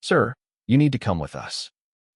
"Sir, you need to come with us."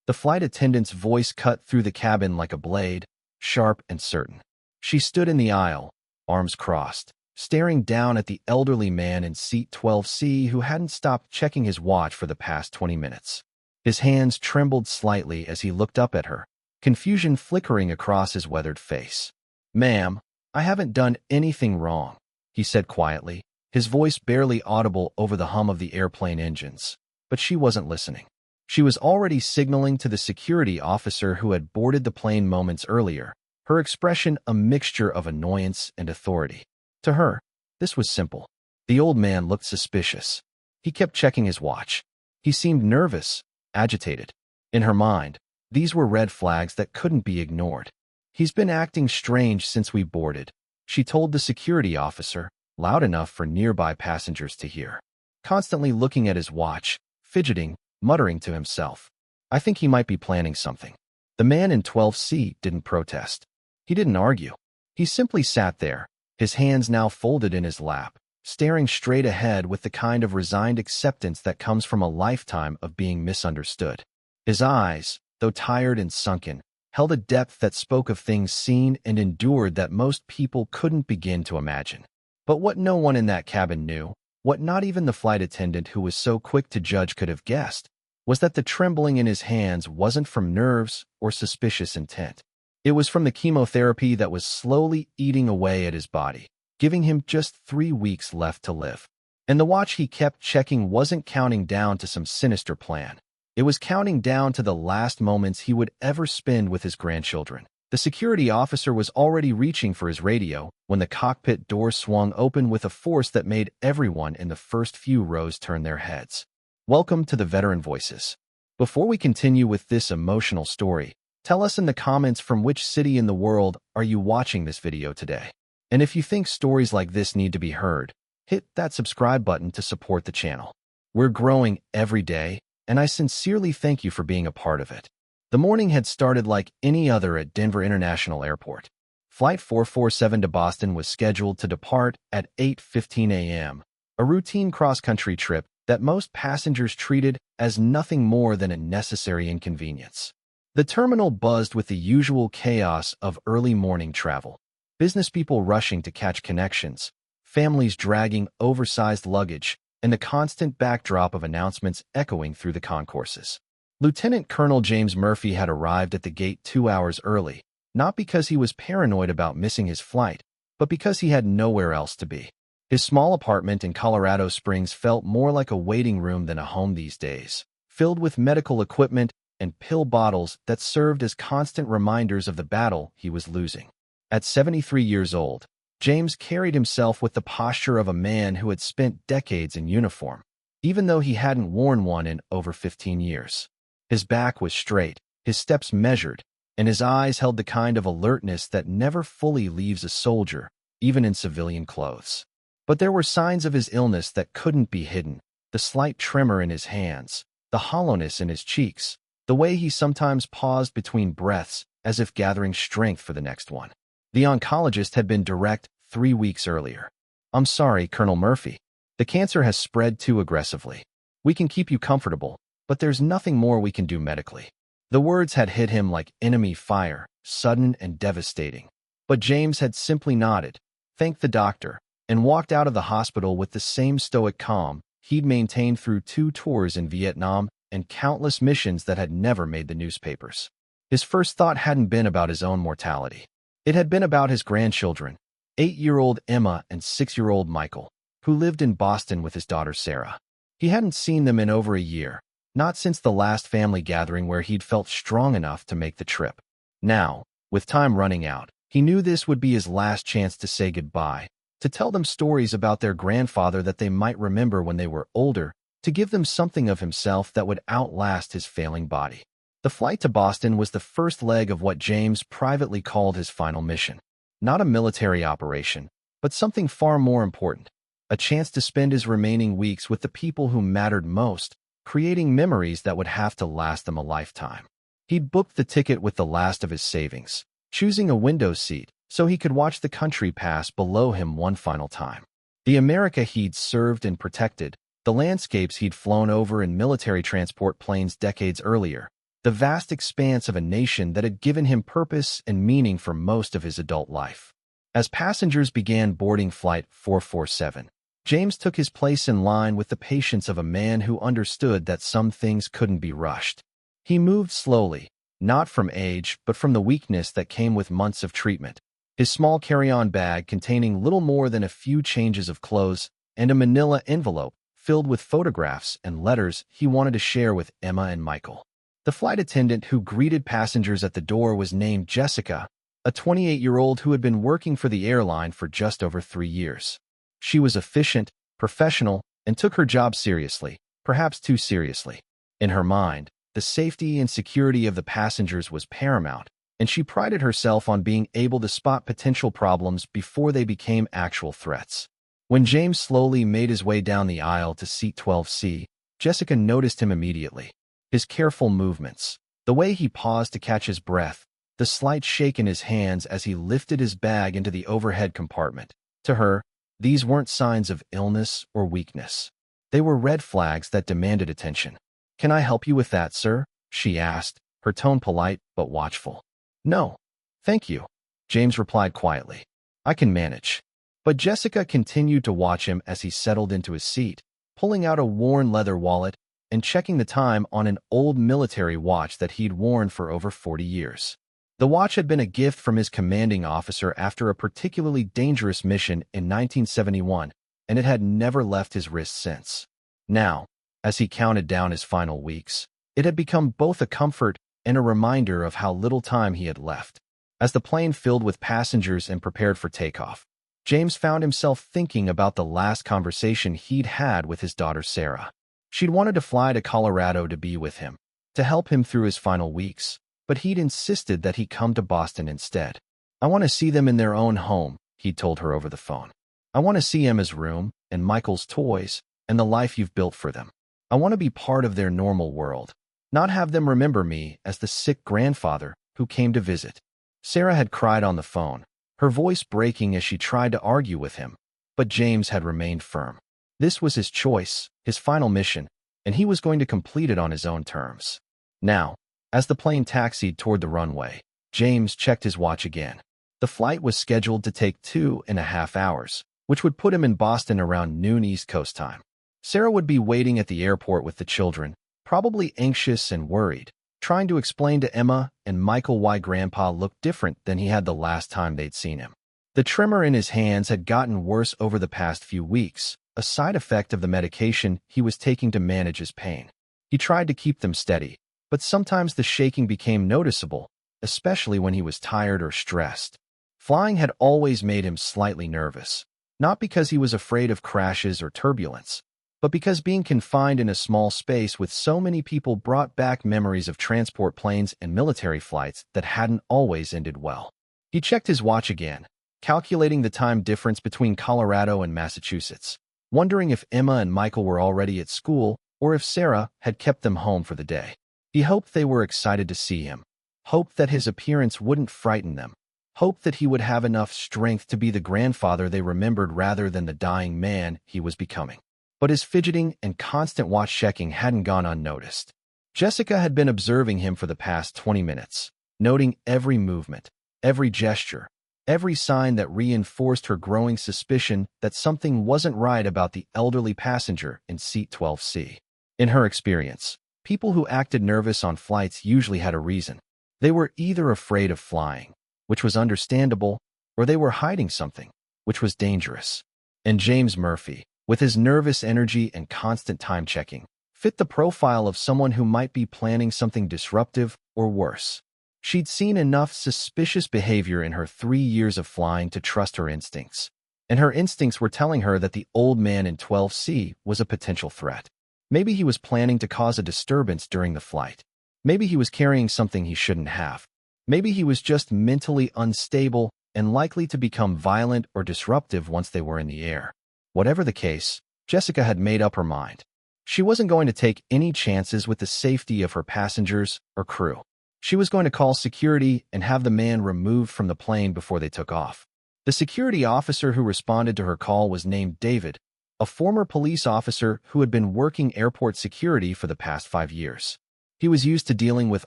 The flight attendant's voice cut through the cabin like a blade, sharp and certain. She stood in the aisle, arms crossed, staring down at the elderly man in seat 12C who hadn't stopped checking his watch for the past 20 minutes. His hands trembled slightly as he looked up at her, confusion flickering across his weathered face. "Ma'am, I haven't done anything wrong," he said quietly, his voice barely audible over the hum of the airplane engines. But she wasn't listening. She was already signaling to the security officer who had boarded the plane moments earlier, her expression a mixture of annoyance and authority. To her, this was simple. The old man looked suspicious. He kept checking his watch. He seemed nervous, agitated. In her mind, these were red flags that couldn't be ignored. "He's been acting strange since we boarded," she told the security officer, loud enough for nearby passengers to hear. Constantly looking at his watch, fidgeting, muttering to himself. "I think he might be planning something." The man in 12C didn't protest. He didn't argue. He simply sat there, his hands now folded in his lap, staring straight ahead with the kind of resigned acceptance that comes from a lifetime of being misunderstood. His eyes, though tired and sunken, held a depth that spoke of things seen and endured that most people couldn't begin to imagine. But what no one in that cabin knew, what not even the flight attendant who was so quick to judge could have guessed, was that the trembling in his hands wasn't from nerves or suspicious intent. It was from the chemotherapy that was slowly eating away at his body, giving him just 3 weeks left to live. And the watch he kept checking wasn't counting down to some sinister plan. It was counting down to the last moments he would ever spend with his grandchildren. The security officer was already reaching for his radio when the cockpit door swung open with a force that made everyone in the first few rows turn their heads. Welcome to the Veteran Voices. Before we continue with this emotional story, tell us in the comments from which city in the world are you watching this video today. And if you think stories like this need to be heard, hit that subscribe button to support the channel. We're growing every day, and I sincerely thank you for being a part of it. The morning had started like any other at Denver International Airport. Flight 447 to Boston was scheduled to depart at 8:15 a.m., a routine cross-country trip that most passengers treated as nothing more than a necessary inconvenience. The terminal buzzed with the usual chaos of early morning travel. Business people rushing to catch connections, families dragging oversized luggage, and the constant backdrop of announcements echoing through the concourses. Lieutenant Colonel James Murphy had arrived at the gate 2 hours early, not because he was paranoid about missing his flight, but because he had nowhere else to be. His small apartment in Colorado Springs felt more like a waiting room than a home these days, filled with medical equipment and pill bottles that served as constant reminders of the battle he was losing. At 73 years old, James carried himself with the posture of a man who had spent decades in uniform, even though he hadn't worn one in over 15 years. His back was straight, his steps measured, and his eyes held the kind of alertness that never fully leaves a soldier, even in civilian clothes. But there were signs of his illness that couldn't be hidden: the slight tremor in his hands, the hollowness in his cheeks, the way he sometimes paused between breaths as if gathering strength for the next one. The oncologist had been direct 3 weeks earlier. "I'm sorry, Colonel Murphy. The cancer has spread too aggressively. We can keep you comfortable, but there's nothing more we can do medically." The words had hit him like enemy fire, sudden and devastating. But James had simply nodded, thanked the doctor, and walked out of the hospital with the same stoic calm he'd maintained through 2 tours in Vietnam and countless missions that had never made the newspapers. His first thought hadn't been about his own mortality. It had been about his grandchildren, 8-year-old Emma and 6-year-old Michael, who lived in Boston with his daughter Sarah. He hadn't seen them in over a year, not since the last family gathering where he'd felt strong enough to make the trip. Now, with time running out, he knew this would be his last chance to say goodbye, to tell them stories about their grandfather that they might remember when they were older, to give them something of himself that would outlast his failing body. The flight to Boston was the first leg of what James privately called his final mission. Not a military operation, but something far more important: a chance to spend his remaining weeks with the people who mattered most, creating memories that would have to last them a lifetime. He'd booked the ticket with the last of his savings, choosing a window seat so he could watch the country pass below him one final time. The America he'd served and protected, The landscapes he'd flown over in military transport planes decades earlier, the vast expanse of a nation that had given him purpose and meaning for most of his adult life. As passengers began boarding Flight 447, James took his place in line with the patience of a man who understood that some things couldn't be rushed. He moved slowly, not from age, but from the weakness that came with months of treatment. His small carry-on bag containing little more than a few changes of clothes and a manila envelope filled with photographs and letters he wanted to share with Emma and Michael. The flight attendant who greeted passengers at the door was named Jessica, a 28-year-old who had been working for the airline for just over 3 years. She was efficient, professional, and took her job seriously, perhaps too seriously. In her mind, the safety and security of the passengers was paramount, and she prided herself on being able to spot potential problems before they became actual threats. When James slowly made his way down the aisle to seat 12C, Jessica noticed him immediately. His careful movements, the way he paused to catch his breath, the slight shake in his hands as he lifted his bag into the overhead compartment. To her, these weren't signs of illness or weakness. They were red flags that demanded attention. "Can I help you with that, sir?" she asked, her tone polite but watchful. "No, thank you," James replied quietly. "I can manage." But Jessica continued to watch him as he settled into his seat, pulling out a worn leather wallet and checking the time on an old military watch that he'd worn for over 40 years. The watch had been a gift from his commanding officer after a particularly dangerous mission in 1971, and it had never left his wrist since. Now, as he counted down his final weeks, it had become both a comfort and a reminder of how little time he had left. As the plane filled with passengers and prepared for takeoff, James found himself thinking about the last conversation he'd had with his daughter Sarah. She'd wanted to fly to Colorado to be with him, to help him through his final weeks, but he'd insisted that he come to Boston instead. "I want to see them in their own home," he'd told her over the phone. "I want to see Emma's room, and Michael's toys, and the life you've built for them. I want to be part of their normal world, not have them remember me as the sick grandfather who came to visit." Sarah had cried on the phone, her voice breaking as she tried to argue with him, but James had remained firm. This was his choice, his final mission, and he was going to complete it on his own terms. Now, as the plane taxied toward the runway, James checked his watch again. The flight was scheduled to take 2.5 hours, which would put him in Boston around noon East Coast time. Sarah would be waiting at the airport with the children, probably anxious and worried, trying to explain to Emma and Michael why Grandpa looked different than he had the last time they'd seen him. The tremor in his hands had gotten worse over the past few weeks, a side effect of the medication he was taking to manage his pain. He tried to keep them steady, but sometimes the shaking became noticeable, especially when he was tired or stressed. Flying had always made him slightly nervous, not because he was afraid of crashes or turbulence, but because being confined in a small space with so many people brought back memories of transport planes and military flights that hadn't always ended well. He checked his watch again, calculating the time difference between Colorado and Massachusetts, wondering if Emma and Michael were already at school or if Sarah had kept them home for the day. He hoped they were excited to see him, hoped that his appearance wouldn't frighten them, hoped that he would have enough strength to be the grandfather they remembered rather than the dying man he was becoming. But his fidgeting and constant watch-checking hadn't gone unnoticed. Jessica had been observing him for the past 20 minutes, noting every movement, every gesture, every sign that reinforced her growing suspicion that something wasn't right about the elderly passenger in seat 12C. In her experience, people who acted nervous on flights usually had a reason. They were either afraid of flying, which was understandable, or they were hiding something, which was dangerous. And James Murphy, with his nervous energy and constant time-checking, fit the profile of someone who might be planning something disruptive or worse. She'd seen enough suspicious behavior in her 3 years of flying to trust her instincts, and her instincts were telling her that the old man in 12C was a potential threat. Maybe he was planning to cause a disturbance during the flight. Maybe he was carrying something he shouldn't have. Maybe he was just mentally unstable and likely to become violent or disruptive once they were in the air. Whatever the case, Jessica had made up her mind. She wasn't going to take any chances with the safety of her passengers or crew. She was going to call security and have the man removed from the plane before they took off. The security officer who responded to her call was named David, a former police officer who had been working airport security for the past 5 years. He was used to dealing with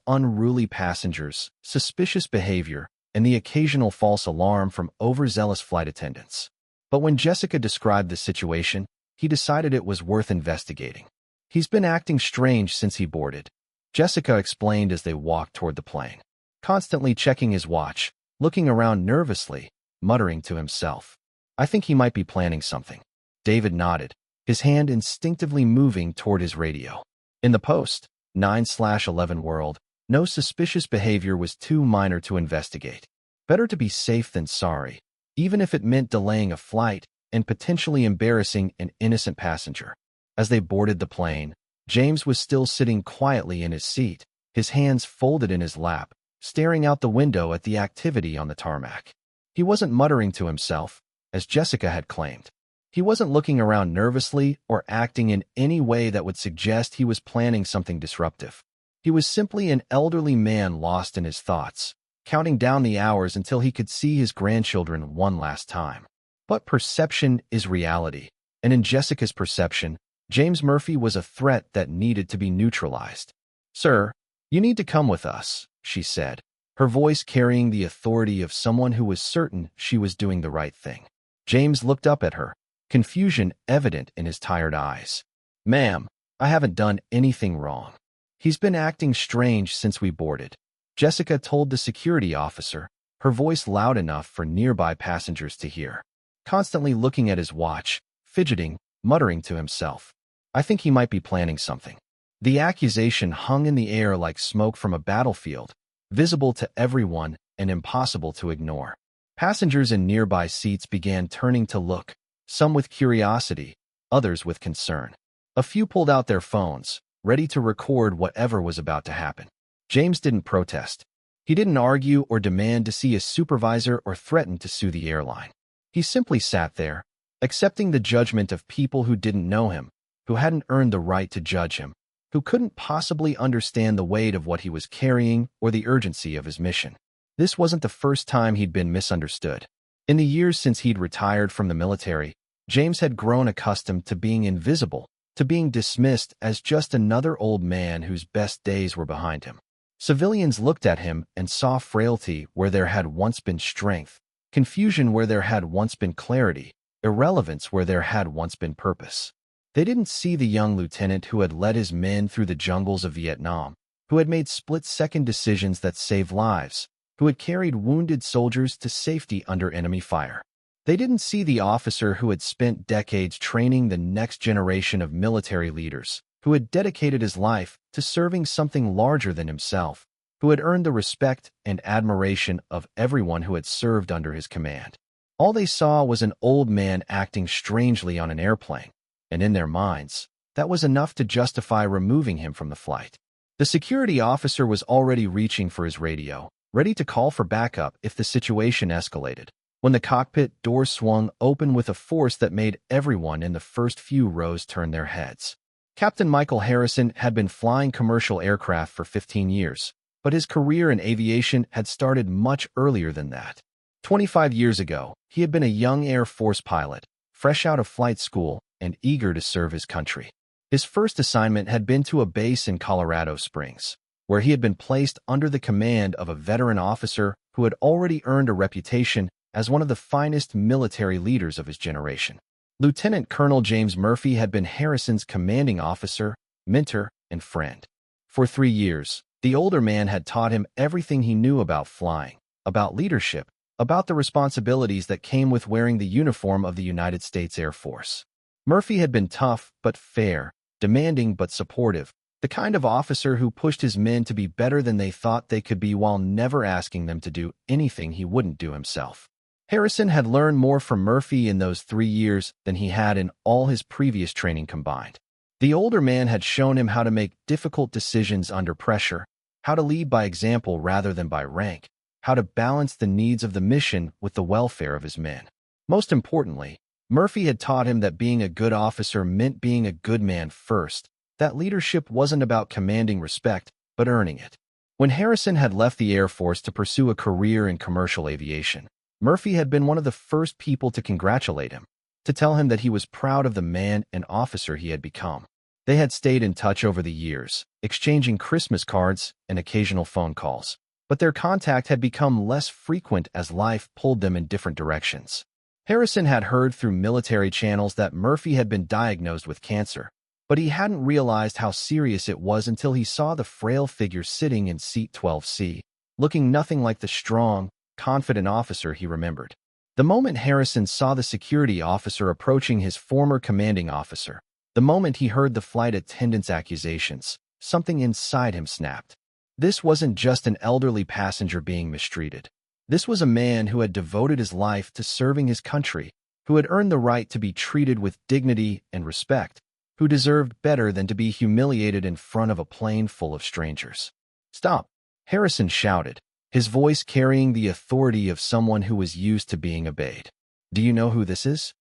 unruly passengers, suspicious behavior, and the occasional false alarm from overzealous flight attendants. But when Jessica described the situation, he decided it was worth investigating. He's been acting strange since he boarded, Jessica explained as they walked toward the plane, constantly checking his watch, looking around nervously, muttering to himself. I think he might be planning something. David nodded, his hand instinctively moving toward his radio. In the post, 9/11 world, no suspicious behavior was too minor to investigate. Better to be safe than sorry, even if it meant delaying a flight and potentially embarrassing an innocent passenger. As they boarded the plane, James was still sitting quietly in his seat, his hands folded in his lap, staring out the window at the activity on the tarmac. He wasn't muttering to himself, as Jessica had claimed. He wasn't looking around nervously or acting in any way that would suggest he was planning something disruptive. He was simply an elderly man lost in his thoughts, counting down the hours until he could see his grandchildren one last time. But perception is reality, and in Jessica's perception, James Murphy was a threat that needed to be neutralized. Sir, you need to come with us, she said, her voice carrying the authority of someone who was certain she was doing the right thing. James looked up at her, confusion evident in his tired eyes. Ma'am, I haven't done anything wrong. He's been acting strange since we boarded, Jessica told the security officer, her voice loud enough for nearby passengers to hear. Constantly looking at his watch, fidgeting, muttering to himself. I think he might be planning something. The accusation hung in the air like smoke from a battlefield, visible to everyone and impossible to ignore. Passengers in nearby seats began turning to look, some with curiosity, others with concern. A few pulled out their phones, ready to record whatever was about to happen. James didn't protest. He didn't argue or demand to see his supervisor or threaten to sue the airline. He simply sat there, accepting the judgment of people who didn't know him, who hadn't earned the right to judge him, who couldn't possibly understand the weight of what he was carrying or the urgency of his mission. This wasn't the first time he'd been misunderstood. In the years since he'd retired from the military, James had grown accustomed to being invisible, to being dismissed as just another old man whose best days were behind him. Civilians looked at him and saw frailty where there had once been strength, confusion where there had once been clarity, irrelevance where there had once been purpose. They didn't see the young lieutenant who had led his men through the jungles of Vietnam, who had made split-second decisions that saved lives, who had carried wounded soldiers to safety under enemy fire. They didn't see the officer who had spent decades training the next generation of military leaders, who had dedicated his life to serving something larger than himself, who had earned the respect and admiration of everyone who had served under his command. All they saw was an old man acting strangely on an airplane, and in their minds, that was enough to justify removing him from the flight. The security officer was already reaching for his radio, ready to call for backup if the situation escalated, when the cockpit doors swung open with a force that made everyone in the first few rows turn their heads. Captain Michael Harrison had been flying commercial aircraft for 15 years, but his career in aviation had started much earlier than that. 25 years ago, he had been a young Air Force pilot, fresh out of flight school and eager to serve his country. His first assignment had been to a base in Colorado Springs, where he had been placed under the command of a veteran officer who had already earned a reputation as one of the finest military leaders of his generation. Lieutenant Colonel James Murphy had been Harrison's commanding officer, mentor, and friend. For 3 years, the older man had taught him everything he knew about flying, about leadership, about the responsibilities that came with wearing the uniform of the United States Air Force. Murphy had been tough but fair, demanding but supportive, the kind of officer who pushed his men to be better than they thought they could be while never asking them to do anything he wouldn't do himself. Harrison had learned more from Murphy in those 3 years than he had in all his previous training combined. The older man had shown him how to make difficult decisions under pressure, how to lead by example rather than by rank, how to balance the needs of the mission with the welfare of his men. Most importantly, Murphy had taught him that being a good officer meant being a good man first, that leadership wasn't about commanding respect, but earning it. When Harrison had left the Air Force to pursue a career in commercial aviation, Murphy had been one of the first people to congratulate him. to tell him that he was proud of the man and officer he had become. They had stayed in touch over the years, exchanging Christmas cards and occasional phone calls. But their contact had become less frequent as life pulled them in different directions. Harrison had heard through military channels that Murphy had been diagnosed with cancer, but he hadn't realized how serious it was until he saw the frail figure sitting in seat 12C, looking nothing like the strong, confident officer he remembered. The moment Harrison saw the security officer approaching his former commanding officer, the moment he heard the flight attendant's accusations, something inside him snapped. This wasn't just an elderly passenger being mistreated. This was a man who had devoted his life to serving his country, who had earned the right to be treated with dignity and respect, who deserved better than to be humiliated in front of a plane full of strangers. "Stop!" Harrison shouted, his voice carrying the authority of someone who was used to being obeyed. "Do you know who this is?"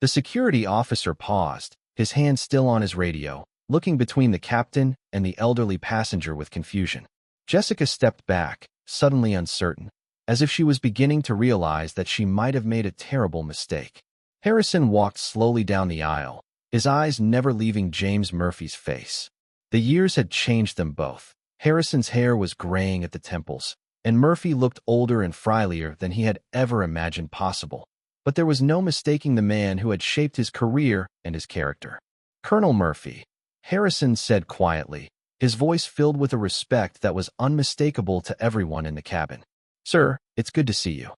The security officer paused, his hand still on his radio, looking between the captain and the elderly passenger with confusion. Jessica stepped back, suddenly uncertain, as if she was beginning to realize that she might have made a terrible mistake. Harrison walked slowly down the aisle, his eyes never leaving James Murphy's face. The years had changed them both. Harrison's hair was graying at the temples, and Murphy looked older and frilier than he had ever imagined possible. But there was no mistaking the man who had shaped his career and his character. "Colonel Murphy," Harrison said quietly, his voice filled with a respect that was unmistakable to everyone in the cabin. "Sir, it's good to see you."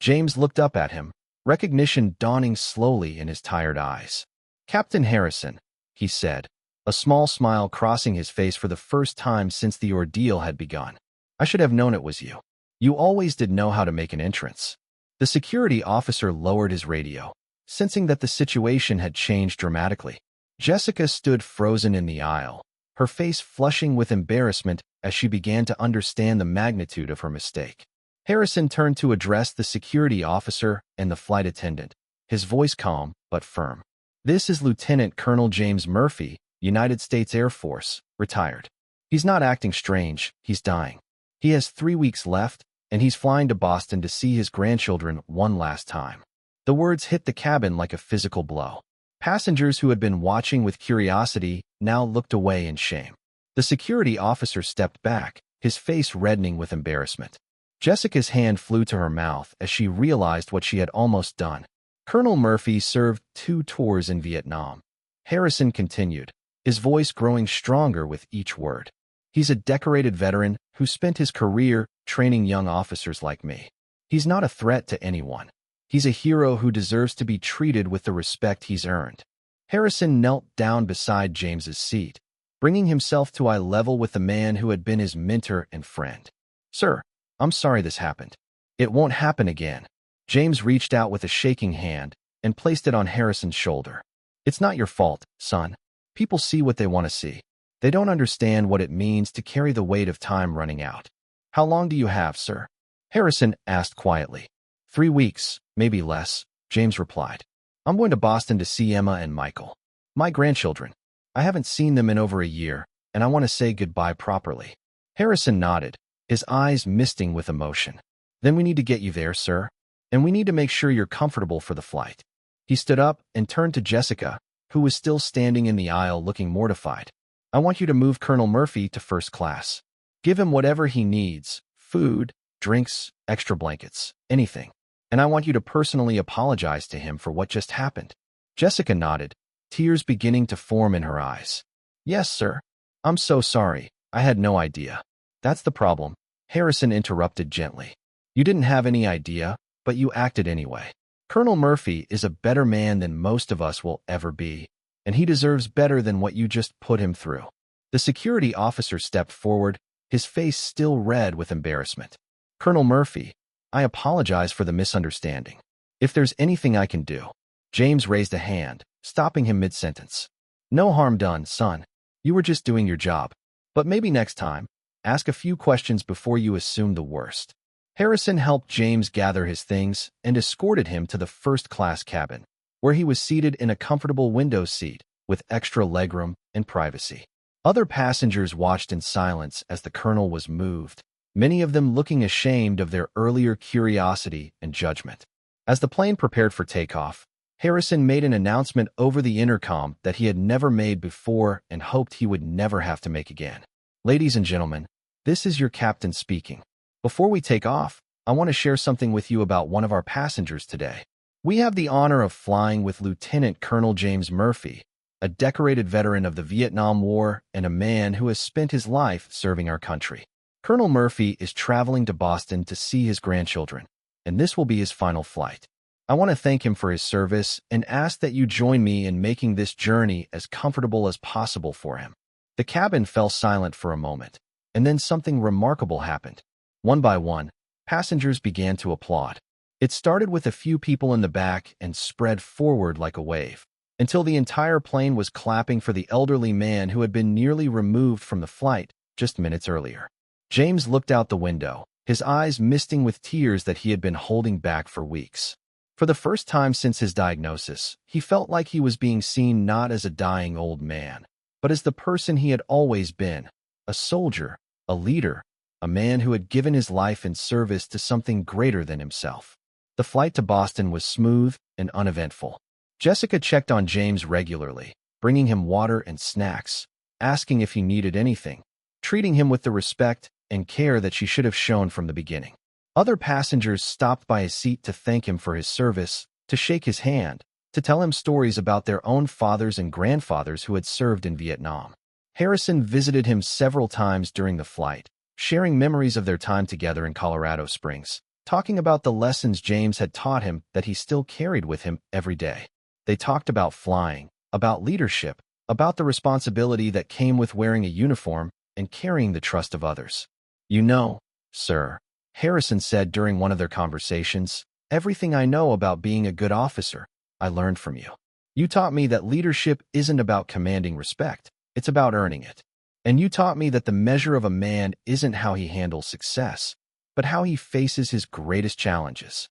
James looked up at him, recognition dawning slowly in his tired eyes. "Captain Harrison," he said, a small smile crossing his face for the first time since the ordeal had begun. "I should have known it was you. You always did know how to make an entrance." The security officer lowered his radio, sensing that the situation had changed dramatically. Jessica stood frozen in the aisle, her face flushing with embarrassment as she began to understand the magnitude of her mistake. Harrison turned to address the security officer and the flight attendant, his voice calm but firm. "This is Lieutenant Colonel James Murphy, United States Air Force, retired. He's not acting strange, he's dying. He has 3 weeks left, and he's flying to Boston to see his grandchildren one last time." The words hit the cabin like a physical blow. Passengers who had been watching with curiosity now looked away in shame. The security officer stepped back, his face reddening with embarrassment. Jessica's hand flew to her mouth as she realized what she had almost done. "Colonel Murphy served 2 tours in Vietnam." Harrison continued, his voice growing stronger with each word. "He's a decorated veteran who spent his career training young officers like me. He's not a threat to anyone. He's a hero who deserves to be treated with the respect he's earned." Harrison knelt down beside James's seat, bringing himself to eye level with the man who had been his mentor and friend. "Sir, I'm sorry this happened. It won't happen again." James reached out with a shaking hand and placed it on Harrison's shoulder. "It's not your fault, son. People see what they want to see. They don't understand what it means to carry the weight of time running out." "How long do you have, sir?" Harrison asked quietly. 3 weeks, maybe less," James replied. "I'm going to Boston to see Emma and Michael. My grandchildren. I haven't seen them in over a year, and I want to say goodbye properly." Harrison nodded, his eyes misting with emotion. "Then we need to get you there, sir. And we need to make sure you're comfortable for the flight." He stood up and turned to Jessica, who was still standing in the aisle looking mortified. "I want you to move Colonel Murphy to first class. Give him whatever he needs, food, drinks, extra blankets, anything. And I want you to personally apologize to him for what just happened." Jessica nodded, tears beginning to form in her eyes. "Yes, sir. I'm so sorry. I had no idea." "That's the problem," Harrison interrupted gently. "You didn't have any idea, but you acted anyway. Colonel Murphy is a better man than most of us will ever be, and he deserves better than what you just put him through." The security officer stepped forward, his face still red with embarrassment. "Colonel Murphy, I apologize for the misunderstanding. If there's anything I can do." James raised a hand, stopping him mid-sentence. "No harm done, son. You were just doing your job. But maybe next time, ask a few questions before you assume the worst." Harrison helped James gather his things and escorted him to the first-class cabin, where he was seated in a comfortable window seat with extra legroom and privacy. Other passengers watched in silence as the colonel was moved, many of them looking ashamed of their earlier curiosity and judgment. As the plane prepared for takeoff, Harrison made an announcement over the intercom that he had never made before and hoped he would never have to make again. Ladies and gentlemen, this is your captain speaking. Before we take off, I want to share something with you about one of our passengers today. We have the honor of flying with Lieutenant Colonel James Murphy, a decorated veteran of the Vietnam War and a man who has spent his life serving our country. Colonel Murphy is traveling to Boston to see his grandchildren, and this will be his final flight. I want to thank him for his service and ask that you join me in making this journey as comfortable as possible for him. The cabin fell silent for a moment, and then something remarkable happened. One by one, passengers began to applaud. It started with a few people in the back and spread forward like a wave, until the entire plane was clapping for the elderly man who had been nearly removed from the flight just minutes earlier. James looked out the window, his eyes misting with tears that he had been holding back for weeks. For the first time since his diagnosis, he felt like he was being seen not as a dying old man, but as the person he had always been, a soldier, a leader, a man who had given his life in service to something greater than himself. The flight to Boston was smooth and uneventful. Jessica checked on James regularly, bringing him water and snacks, asking if he needed anything, treating him with the respect and care that she should have shown from the beginning. Other passengers stopped by his seat to thank him for his service, to shake his hand, to tell him stories about their own fathers and grandfathers who had served in Vietnam. Harrison visited him several times during the flight, sharing memories of their time together in Colorado Springs, talking about the lessons James had taught him that he still carried with him every day. They talked about flying, about leadership, about the responsibility that came with wearing a uniform and carrying the trust of others. You know, sir, Harrison said during one of their conversations, everything I know about being a good officer, I learned from you. You taught me that leadership isn't about commanding respect, it's about earning it. And you taught me that the measure of a man isn't how he handles success, but how he faces his greatest challenges.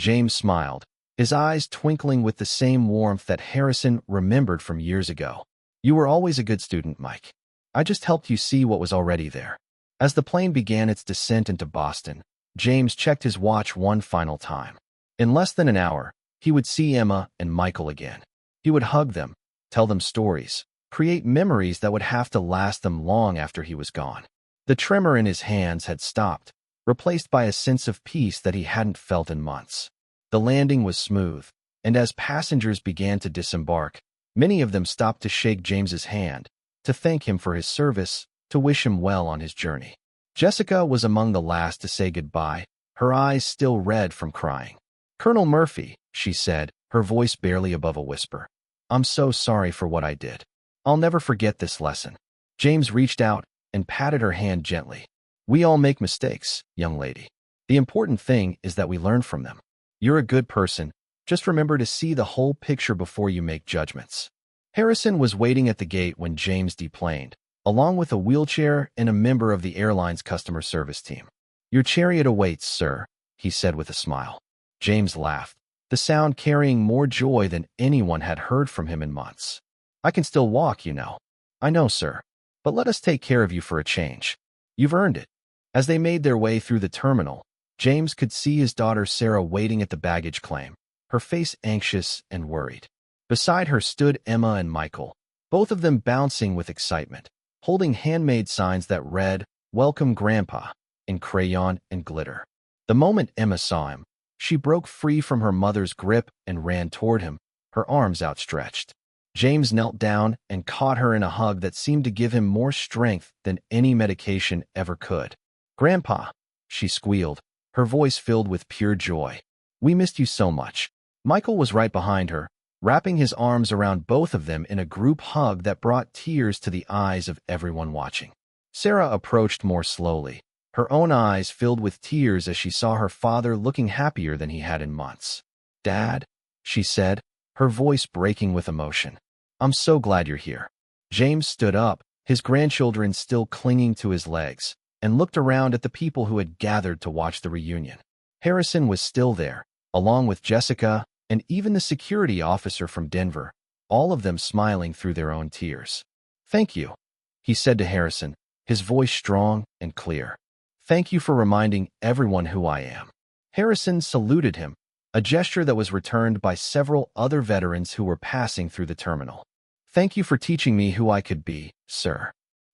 James smiled, his eyes twinkling with the same warmth that Harrison remembered from years ago. You were always a good student, Mike. I just helped you see what was already there. As the plane began its descent into Boston, James checked his watch one final time. In less than an hour, he would see Emma and Michael again. He would hug them, tell them stories, create memories that would have to last them long after he was gone. The tremor in his hands had stopped, replaced by a sense of peace that he hadn't felt in months. The landing was smooth, and as passengers began to disembark, many of them stopped to shake James's hand, to thank him for his service, to wish him well on his journey. Jessica was among the last to say goodbye, her eyes still red from crying. Colonel Murphy, she said, her voice barely above a whisper. I'm so sorry for what I did. I'll never forget this lesson. James reached out and patted her hand gently. We all make mistakes, young lady. The important thing is that we learn from them. You're a good person. Just remember to see the whole picture before you make judgments. Harrison was waiting at the gate when James deplaned, along with a wheelchair and a member of the airline's customer service team. Your chariot awaits, sir, he said with a smile. James laughed, the sound carrying more joy than anyone had heard from him in months. I can still walk, you know. I know, sir. But let us take care of you for a change. You've earned it. As they made their way through the terminal, James could see his daughter Sarah waiting at the baggage claim, her face anxious and worried. Beside her stood Emma and Michael, both of them bouncing with excitement, holding handmade signs that read, Welcome Grandpa, in crayon and glitter. The moment Emma saw him, she broke free from her mother's grip and ran toward him, her arms outstretched. James knelt down and caught her in a hug that seemed to give him more strength than any medication ever could. Grandpa, she squealed, her voice filled with pure joy. We missed you so much. Michael was right behind her, wrapping his arms around both of them in a group hug that brought tears to the eyes of everyone watching. Sarah approached more slowly, her own eyes filled with tears as she saw her father looking happier than he had in months. Dad, she said, her voice breaking with emotion. I'm so glad you're here. James stood up, his grandchildren still clinging to his legs, and looked around at the people who had gathered to watch the reunion. Harrison was still there, along with Jessica and even the security officer from Denver, all of them smiling through their own tears. Thank you, he said to Harrison, his voice strong and clear. Thank you for reminding everyone who I am. Harrison saluted him, a gesture that was returned by several other veterans who were passing through the terminal. "Thank you for teaching me who I could be, sir."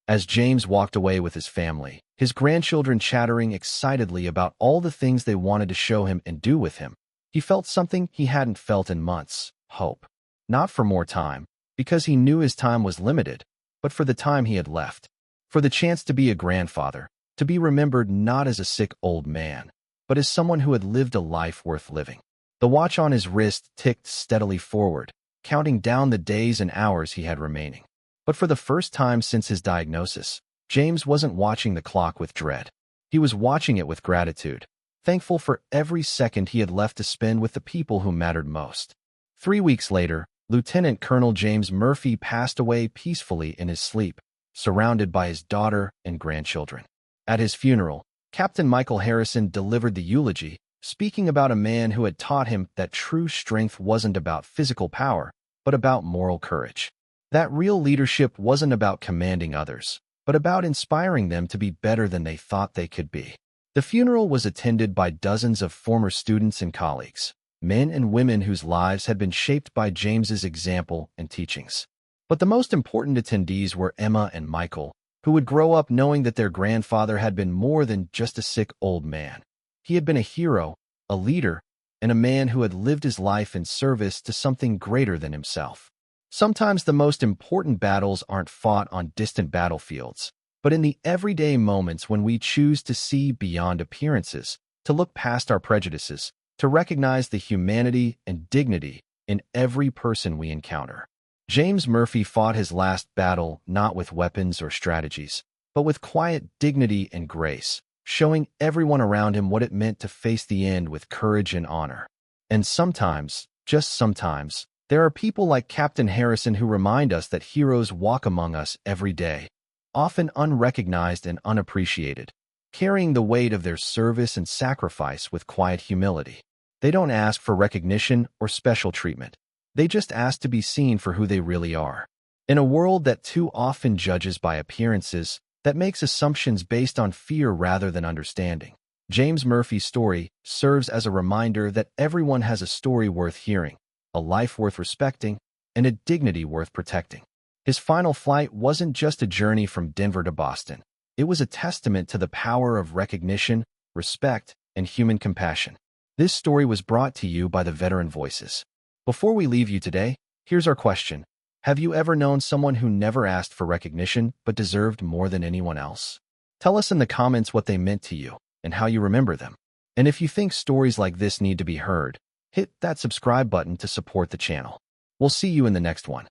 As James walked away with his family, his grandchildren chattering excitedly about all the things they wanted to show him and do with him, he felt something he hadn't felt in months: hope. Not for more time, because he knew his time was limited, but for the time he had left. For the chance to be a grandfather, to be remembered not as a sick old man, but as someone who had lived a life worth living. The watch on his wrist ticked steadily forward, counting down the days and hours he had remaining. But for the first time since his diagnosis, James wasn't watching the clock with dread. He was watching it with gratitude, thankful for every second he had left to spend with the people who mattered most. 3 weeks later, Lieutenant Colonel James Murphy passed away peacefully in his sleep, surrounded by his daughter and grandchildren. At his funeral, Captain Michael Harrison delivered the eulogy, speaking about a man who had taught him that true strength wasn't about physical power, but about moral courage. That real leadership wasn't about commanding others, but about inspiring them to be better than they thought they could be. The funeral was attended by dozens of former students and colleagues, men and women whose lives had been shaped by James's example and teachings. But the most important attendees were Emma and Michael, who would grow up knowing that their grandfather had been more than just a sick old man. He had been a hero, a leader, and a man who had lived his life in service to something greater than himself. Sometimes the most important battles aren't fought on distant battlefields, but in the everyday moments when we choose to see beyond appearances, to look past our prejudices, to recognize the humanity and dignity in every person we encounter. James Murphy fought his last battle not with weapons or strategies, but with quiet dignity and grace, showing everyone around him what it meant to face the end with courage and honor. And sometimes, just sometimes, there are people like Captain Harrison who remind us that heroes walk among us every day, often unrecognized and unappreciated, carrying the weight of their service and sacrifice with quiet humility. They don't ask for recognition or special treatment. They just ask to be seen for who they really are. In a world that too often judges by appearances, that makes assumptions based on fear rather than understanding, James Murphy's story serves as a reminder that everyone has a story worth hearing, a life worth respecting, and a dignity worth protecting. His final flight wasn't just a journey from Denver to Boston. It was a testament to the power of recognition, respect, and human compassion. This story was brought to you by the Veteran Voices. Before we leave you today, here's our question. Have you ever known someone who never asked for recognition but deserved more than anyone else? Tell us in the comments what they meant to you and how you remember them. And if you think stories like this need to be heard, hit that subscribe button to support the channel. We'll see you in the next one.